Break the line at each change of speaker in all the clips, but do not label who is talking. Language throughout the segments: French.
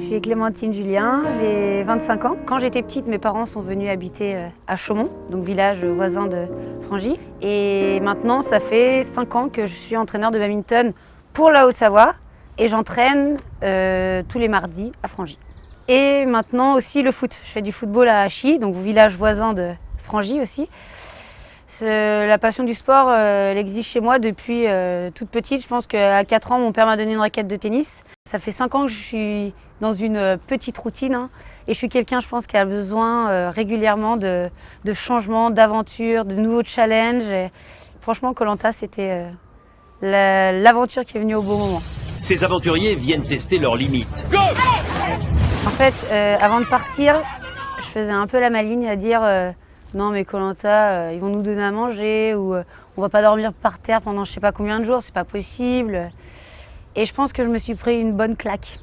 Je suis Clémentine Julien, j'ai 25 ans. Quand j'étais petite, mes parents sont venus habiter à Chaumont, donc village voisin de Frangy. Et maintenant, ça fait 5 ans que je suis entraîneur de badminton pour la Haute-Savoie et j'entraîne tous les mardis à Frangy. Et maintenant aussi le foot. Je fais du football à Achy, donc village voisin de Frangy aussi. La passion du sport, elle existe chez moi depuis toute petite. Je pense qu'à 4 ans, mon père m'a donné une raquette de tennis. Ça fait 5 ans que je suis dans une petite routine et je suis quelqu'un, je pense, qui a besoin régulièrement de changements, d'aventures, de nouveaux challenges. Et franchement, Koh Lanta, c'était l'aventure qui est venue au bon moment.
Ces aventuriers viennent tester leurs limites. Go!
En fait, avant de partir, je faisais un peu la maligne à dire non mais Koh Lanta, ils vont nous donner à manger ou on va pas dormir par terre pendant je sais pas combien de jours, c'est pas possible. Et je pense que je me suis pris une bonne claque.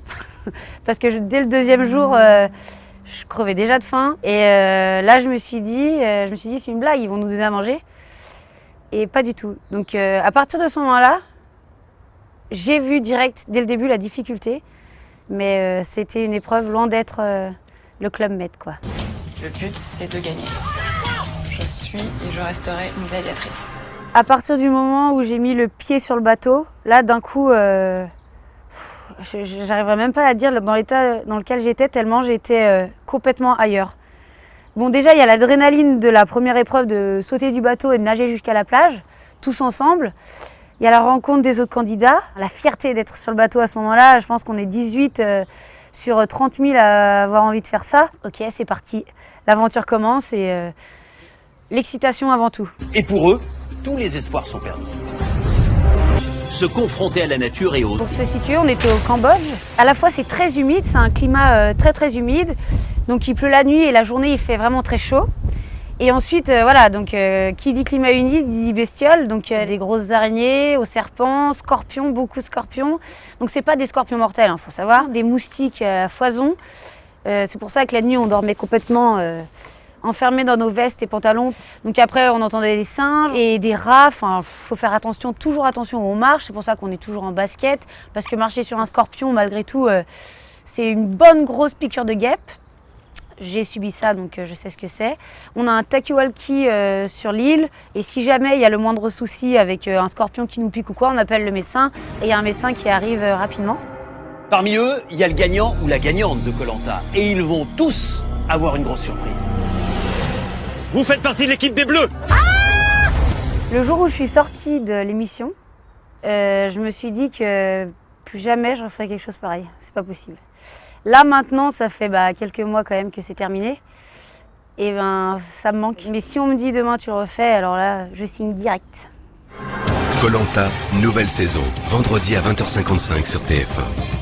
Parce que dès le deuxième jour, je crevais déjà de faim. Et là, je me suis dit, c'est une blague, ils vont nous donner à manger. Et pas du tout. Donc à partir de ce moment-là, j'ai vu direct, dès le début, la difficulté. Mais c'était une épreuve loin d'être le Club Med, quoi.
Le but, c'est de gagner. Je suis et je resterai une gladiatrice.
À partir du moment où j'ai mis le pied sur le bateau, là, d'un coup, j'arriverais même pas à dire dans l'état dans lequel j'étais, tellement j'étais complètement ailleurs. Bon, déjà, il y a l'adrénaline de la première épreuve de sauter du bateau et de nager jusqu'à la plage, tous ensemble. Il y a la rencontre des autres candidats, la fierté d'être sur le bateau à ce moment-là. Je pense qu'on est 18 sur 30 000 à avoir envie de faire ça. Ok, c'est parti. L'aventure commence et l'excitation avant tout.
Et pour eux, tous les espoirs sont perdus. Se confronter à la nature et aux...
Pour se situer, on était au Cambodge. À la fois, c'est très humide, c'est un climat très humide. Donc il pleut la nuit et la journée, il fait vraiment très chaud. Et ensuite, voilà, donc qui dit climat humide, dit bestiole. Donc des grosses araignées, aux serpents, scorpions, beaucoup de scorpions. Donc c'est pas des scorpions mortels, faut savoir. Des moustiques à foison. C'est pour ça que la nuit, on dormait complètement enfermés dans nos vestes et pantalons. Donc après, on entendait des singes et des rats. Enfin, faut faire attention, toujours attention où on marche. C'est pour ça qu'on est toujours en basket. Parce que marcher sur un scorpion, malgré tout, c'est une bonne grosse piqûre de guêpe. J'ai subi ça, donc je sais ce que c'est. On a un talkie-walkie sur l'île et si jamais il y a le moindre souci avec un scorpion qui nous pique ou quoi, on appelle le médecin et il y a un médecin qui arrive rapidement.
Parmi eux, il y a le gagnant ou la gagnante de Koh Lanta et ils vont tous avoir une grosse surprise. Vous faites partie de l'équipe des Bleus.
Le jour où je suis sortie de l'émission, je me suis dit que plus jamais je referais quelque chose pareil. C'est pas possible. Là maintenant, ça fait quelques mois quand même que c'est terminé. Et ça me manque. Mais si on me dit demain tu le refais, alors là, je signe direct.
Koh Lanta, nouvelle saison, vendredi à 20h55 sur TF1.